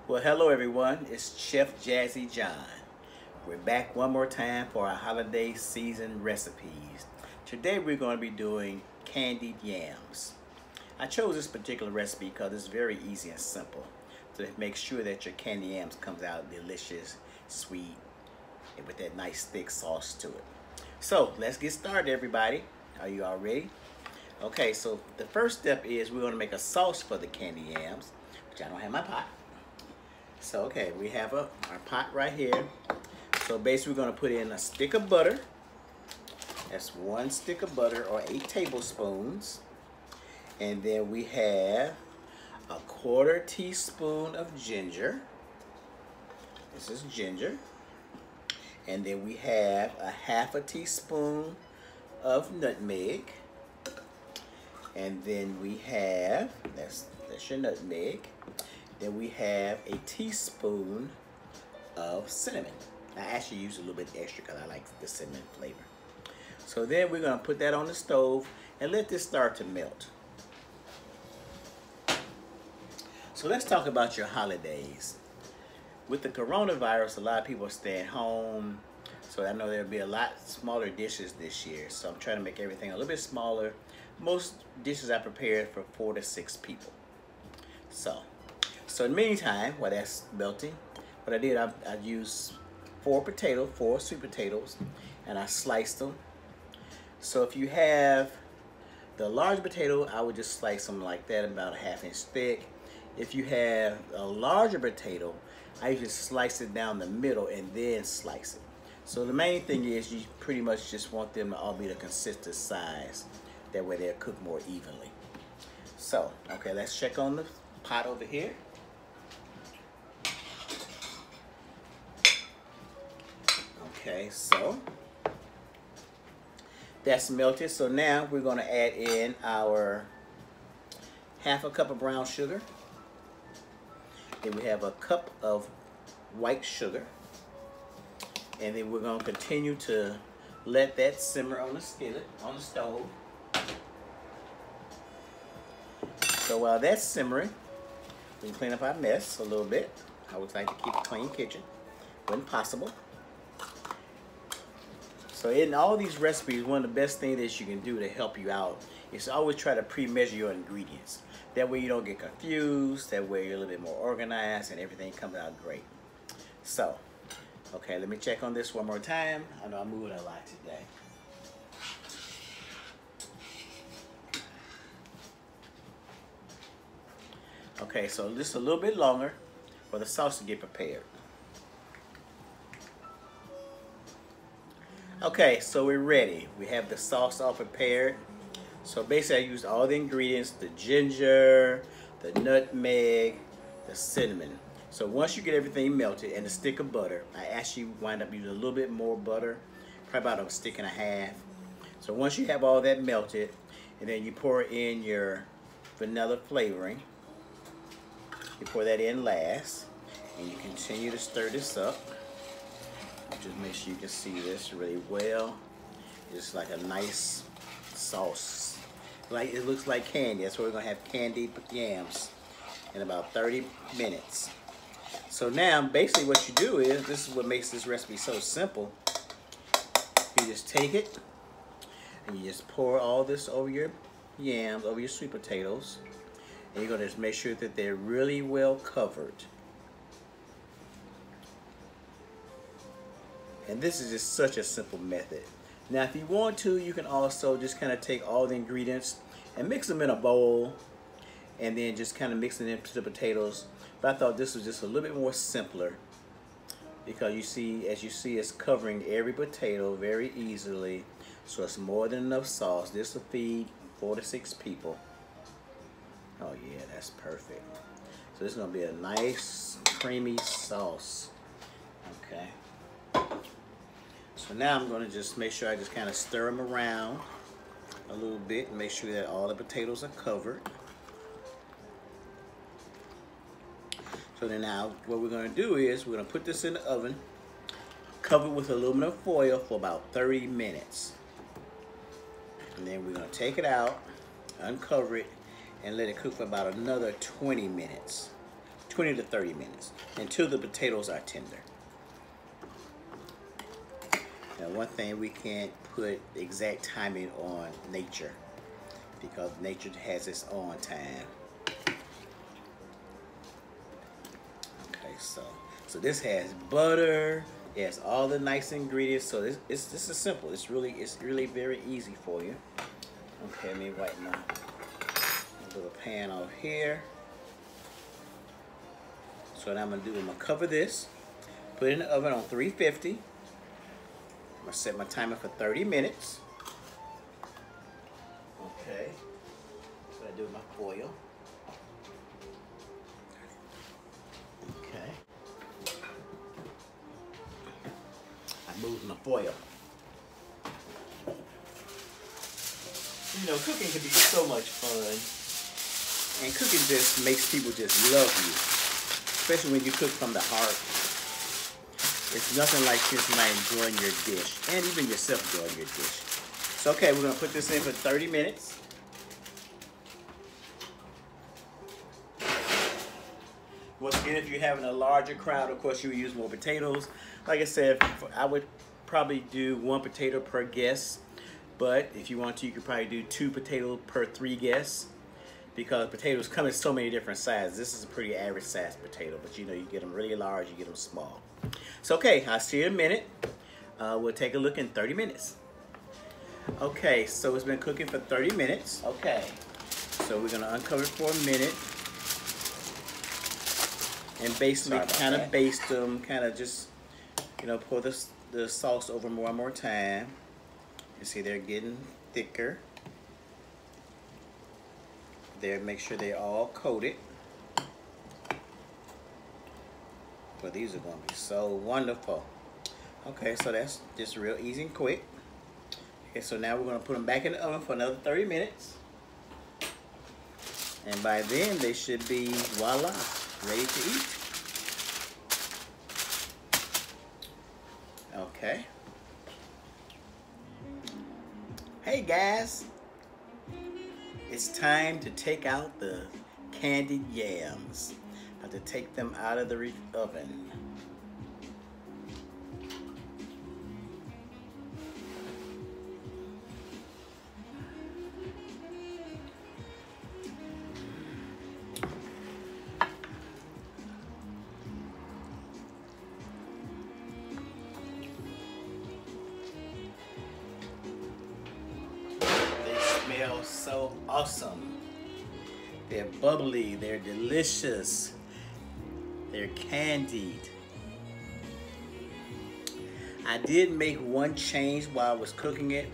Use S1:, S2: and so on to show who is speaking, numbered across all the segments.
S1: Well, hello everyone. It's Chef Jazzy John. We're back one more time for our holiday season recipes. Today we're going to be doing candied yams. I chose this particular recipe because it's very easy and simple to make sure that your candied yams comes out delicious, sweet, and with that nice thick sauce to it. So let's get started, everybody. Are you all ready? Okay, so the first step is we're going to make a sauce for the candied yams, which I don't have in my pot. So, okay, we have our pot right here. So basically we're going to put in a stick of butter. That's 1 stick of butter or 8 tablespoons. And then we have a 1/4 teaspoon of ginger. This is ginger. And then we have a 1/2 teaspoon of nutmeg. And then we have, that's your nutmeg. Then we have a teaspoon of cinnamon. I actually use a little bit extra because I like the cinnamon flavor. So then we're going to put that on the stove and let this start to melt. So let's talk about your holidays. With the coronavirus, a lot of people are staying home. So I know there'll be a lot smaller dishes this year. So I'm trying to make everything a little bit smaller. Most dishes I prepared for 4 to 6 people. So in the meantime, while that's melting, what I did, I used 4 sweet potatoes, and I sliced them. So if you have the large potato, I would just slice them like that, about a 1/2 inch thick. If you have a larger potato, I usually slice it down the middle and then slice it. So the main thing is you pretty much just want them to all be the consistent size. That way they'll cook more evenly. So, okay, let's check on the pot over here. Okay, so that's melted. So now we're going to add in our 1/2 cup of brown sugar. Then we have a cup of white sugar. And then we're going to continue to let that simmer on the skillet, on the stove. So while that's simmering, we can clean up our mess a little bit. I always like to keep a clean kitchen when possible. So in all these recipes, one of the best things that you can do to help you out is to always try to pre-measure your ingredients. That way you don't get confused, that way you're a little bit more organized and everything comes out great. So, okay, let me check on this one more time. I know I'm moving a lot today. Okay, so just a little bit longer for the sauce to get prepared. Okay, so we're ready. We have the sauce all prepared. So basically I used all the ingredients, the ginger, the nutmeg, the cinnamon. So once you get everything melted and a stick of butter, I actually wind up using a little bit more butter, probably about 1.5 sticks. So once you have all that melted, and then you pour in your vanilla flavoring. You pour that in last, and you continue to stir this up. Just make sure you can see this really well. It's like a nice sauce. Like it looks like candy. That's why we're gonna have candied yams in about 30 minutes. So now, basically what you do is, this is what makes this recipe so simple. You just take it, and you just pour all this over your yams, over your sweet potatoes. And you're going to just make sure that they're really well covered. And this is just such a simple method. Now if you want to, you can also just kind of take all the ingredients and mix them in a bowl and then just kind of mix it into the potatoes. But I thought this was just a little bit more simpler because you see, as you see, it's covering every potato very easily. So it's more than enough sauce. This will feed 4 to 6 people. Oh yeah, that's perfect. So this is gonna be a nice creamy sauce. Okay. So now I'm gonna just make sure I just kind of stir them around a little bit and make sure that all the potatoes are covered. So then now what we're gonna do is we're gonna put this in the oven, covered with aluminum foil for about 30 minutes. And then we're gonna take it out, uncover it, and let it cook for about another 20 minutes. 20 to 30 minutes until the potatoes are tender. Now, one thing we can't put exact timing on nature because nature has its own time. Okay, so this has butter. It has all the nice ingredients. So this is simple. It's really very easy for you. Okay, let me wipe my little pan off here. So what I'm gonna do, I'm gonna cover this, put it in the oven on 350. I'm gonna set my timer for 30 minutes. Okay, that's what I do with my foil. Okay. I moved my foil. You know, cooking can be so much fun. And cooking just makes people just love you. Especially when you cook from the heart. It's nothing like just somebody enjoying your dish. And even yourself enjoying your dish. So okay, we're gonna put this in for 30 minutes. Once again, if you're having a larger crowd, of course you would use more potatoes. Like I said, I would probably do 1 potato per guest. But if you want to, you could probably do 2 potatoes per 3 guests. Because potatoes come in so many different sizes. This is a pretty average size potato, but you know, you get them really large, you get them small. So okay, I'll see you in a minute. We'll take a look in 30 minutes. Okay, so it's been cooking for 30 minutes. Okay, so we're gonna uncover it for a minute. And basically kind of baste them, kind of just, you know, pour the sauce over one more time. You see they're getting thicker. There, make sure they're all coated. But these are going to be so wonderful. Okay, so that's just real easy and quick. Okay, so now we're going to put them back in the oven for another 30 minutes. And by then, they should be, voila, ready to eat. Okay. Hey guys. It's time to take out the candied yams. I have to take them out of the oven. Smell so awesome. They're bubbly, they're delicious, they're candied. I did make one change while I was cooking it.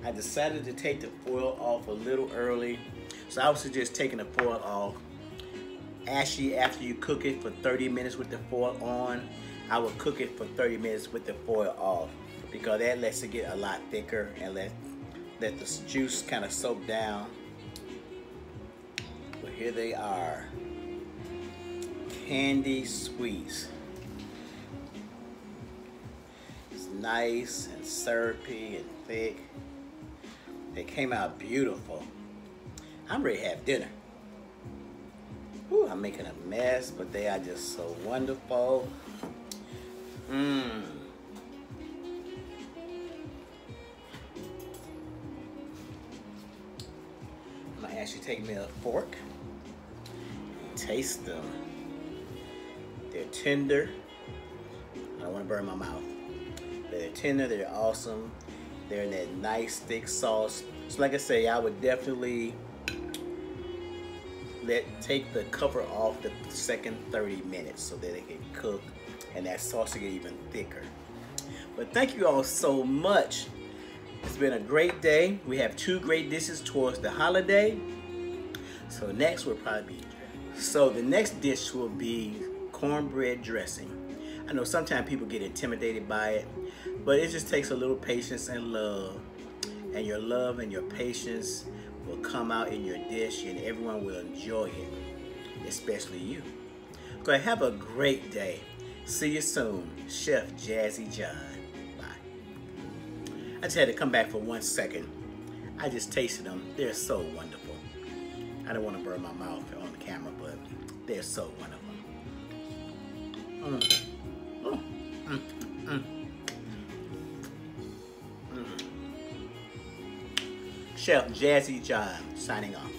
S1: I decided to take the foil off a little early. So I would suggest taking the foil off. Actually, after you cook it for 30 minutes with the foil on, I would cook it for 30 minutes with the foil off because that lets it get a lot thicker and let the juice kind of soak down. But here they are, candy sweets. It's nice and syrupy and thick. They came out beautiful. I'm ready to have dinner. Ooh, I'm making a mess, but they are just so wonderful. Actually take me a fork and taste them. They're tender. I don't want to burn my mouth. They're tender, they're awesome. They're in that nice thick sauce. So like I say, I would definitely take the cover off the second 30 minutes so that it can cook and that sauce will get even thicker. But thank you all so much. It's been a great day. We have 2 great dishes towards the holiday. So next will probably be, the next dish will be cornbread dressing. I know sometimes people get intimidated by it, but it just takes a little patience and love. And your love and your patience will come out in your dish and everyone will enjoy it, especially you. So have a great day. See you soon. Chef Jazzy John. I just had to come back for 1 second. I just tasted them. They're so wonderful. I don't want to burn my mouth on the camera, but they're so wonderful. Mm. Mm. Mm. Mm. Mm. Chef Jazzy John signing off.